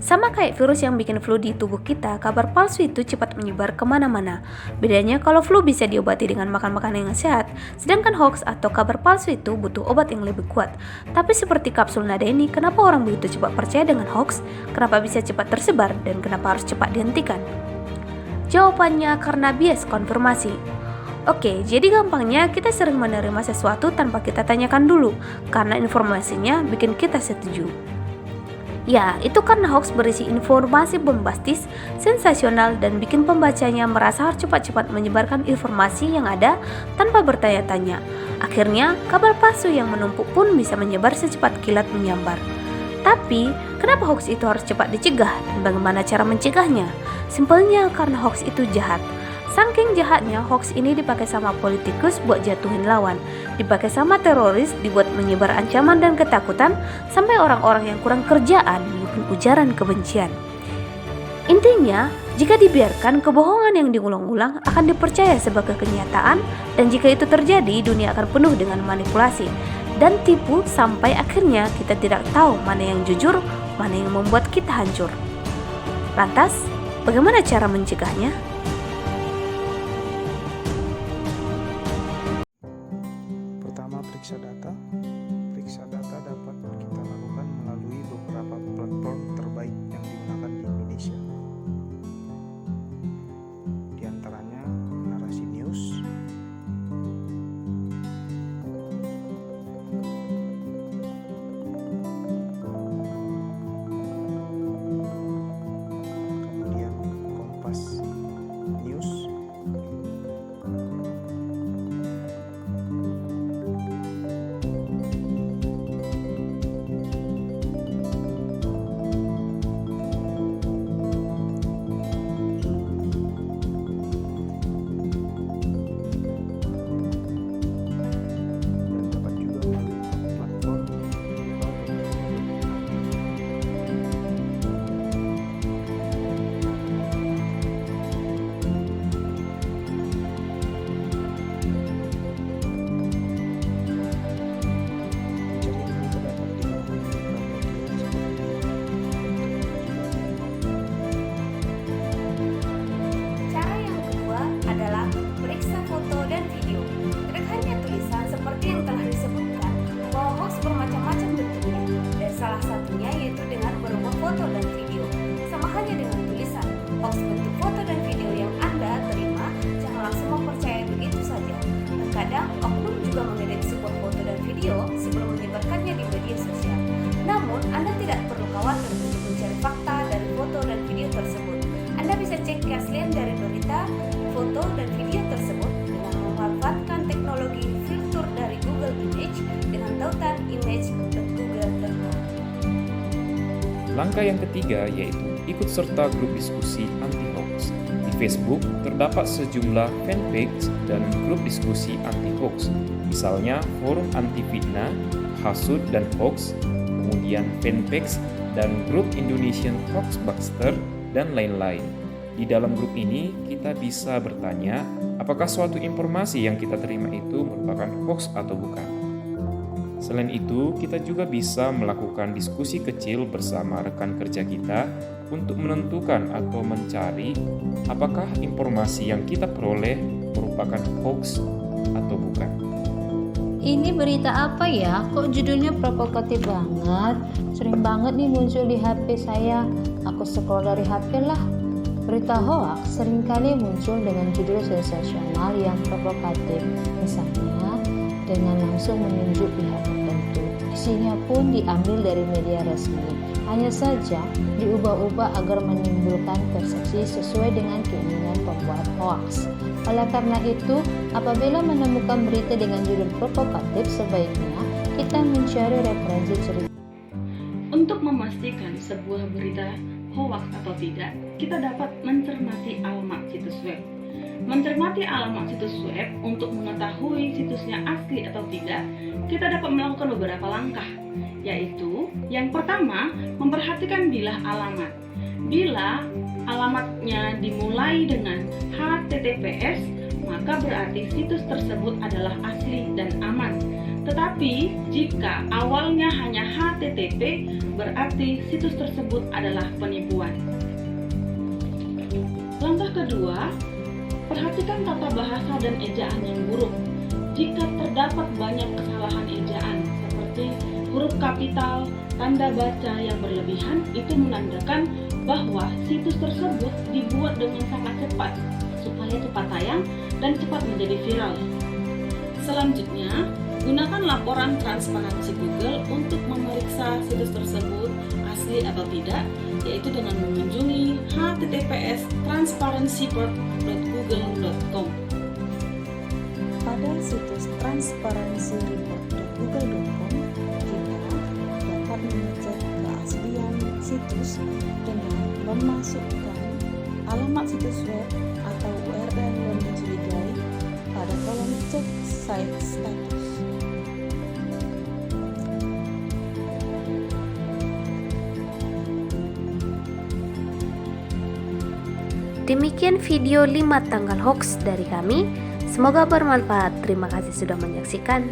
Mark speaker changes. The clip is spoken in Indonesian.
Speaker 1: Sama kayak virus yang bikin flu di tubuh kita, kabar palsu itu cepat menyebar kemana-mana. Bedanya kalau flu bisa diobati dengan makan makanan yang sehat, sedangkan hoax atau kabar palsu itu butuh obat yang lebih kuat. Tapi seperti kapsul nada ini, kenapa orang begitu cepat percaya dengan hoax? Kenapa bisa cepat tersebar? Dan kenapa harus cepat dihentikan? Jawabannya karena bias konfirmasi. Oke, jadi gampangnya kita sering menerima sesuatu tanpa kita tanyakan dulu, karena informasinya bikin kita setuju. Ya, itu karena hoax berisi informasi bombastis, sensasional, dan bikin pembacanya merasa harus cepat-cepat menyebarkan informasi yang ada tanpa bertanya-tanya. Akhirnya, kabar palsu yang menumpuk pun bisa menyebar secepat kilat menyambar. Tapi, kenapa hoax itu harus cepat dicegah dan bagaimana cara mencegahnya? Simpelnya karena hoax itu jahat. Saking jahatnya, hoax ini dipakai sama politikus buat jatuhin lawan, dipakai sama teroris dibuat menyebar ancaman dan ketakutan, sampai orang-orang yang kurang kerjaan bikin ujaran kebencian. Intinya, jika dibiarkan, kebohongan yang diulang-ulang akan dipercaya sebagai kenyataan, dan jika itu terjadi, dunia akan penuh dengan manipulasi dan tipu sampai akhirnya kita tidak tahu mana yang jujur, mana yang membuat kita hancur. Lantas, bagaimana cara mencegahnya?
Speaker 2: Pertama, periksa data. Periksa data dapat kita lakukan melalui beberapa platform terbaik yang digunakan di Indonesia. Di antaranya Narasi News, kemudian Kompas News, dan dapat juga melalui platform mencari berita dapat dilakukan di beberapa media
Speaker 1: Cara yang kedua adalah periksa foto dan video. Tidak hanya tulisan seperti yang telah disebutkan, bahwa hoax bermacam-macam bentuknya, dan salah satunya yaitu dengan berupa foto dan video. Sama halnya dengan tulisan, hoax bentuk foto dan video yang Anda terima, jangan langsung mempercayai begitu saja. Terkadang, oknum juga mengedit sebuah foto dan video sebelum menyebarkannya di media sosial. Namun, Anda tidak perlu khawatir untuk mencari fakta dari foto dan video tersebut. Anda bisa cek keaslian dari berita, foto, dan video tersebut dengan memanfaatkan teknologi filter dari Google Image dengan tautan image.google.com.
Speaker 3: Langkah yang ketiga yaitu ikut serta grup diskusi anti-hoax. Di Facebook terdapat sejumlah fanpage dan grup diskusi anti-hoax, misalnya Forum Anti Fitnah, Hasud dan Hoax, kemudian fanpage dan grup Indonesian Hoaxbuster, dan lain-lain. Di dalam grup ini kita bisa bertanya apakah suatu informasi yang kita terima itu merupakan hoax atau bukan. Selain itu, kita juga bisa melakukan diskusi kecil bersama rekan kerja kita untuk menentukan atau mencari apakah informasi yang kita peroleh merupakan hoax atau bukan.
Speaker 4: Ini berita apa ya? Kok judulnya provokatif banget? Sering banget nih muncul di HP saya. Aku scroll dari HP lah. Berita hoax seringkali muncul dengan judul sensasional yang provokatif. Misalnya, dengan langsung menunjuk pihak tertentu. Isinya pun diambil dari media resmi. Hanya saja diubah-ubah agar menimbulkan persepsi sesuai dengan keinginan pembuat hoax. Oleh karena itu, apabila menemukan berita dengan judul provokatif, sebaiknya kita mencari referensi cerita.
Speaker 5: Untuk memastikan sebuah berita hoax atau tidak, kita dapat mencermati alamat situs web. Mencermati alamat situs web untuk mengetahui situsnya asli atau tidak, kita dapat melakukan beberapa langkah, yaitu yang pertama, memperhatikan bilah alamat. Bila alamatnya dimulai dengan HTTPS, maka berarti situs tersebut adalah asli dan aman. Tetapi jika awalnya hanya HTTP, berarti situs tersebut adalah penipuan. Langkah kedua, perhatikan tata bahasa dan ejaan yang buruk. Jika terdapat banyak kesalahan ejaan seperti huruf kapital, tanda baca yang berlebihan, itu menandakan bahwa situs tersebut dibuat dengan sangat cepat supaya cepat tayang dan cepat menjadi viral. Selanjutnya, gunakan laporan transparansi Google untuk memeriksa situs tersebut asli atau tidak, yaitu dengan mengunjungi https://transparency.google.com.
Speaker 6: Pada situs transparency.google.com, kita dapat mengecek keaslian situs dengan memasukkan alamat situs web atau URL yang dicurigai pada kolom cek site status.
Speaker 1: Demikian video 5 tanggal hoax dari kami. Semoga bermanfaat. Terima kasih sudah menyaksikan.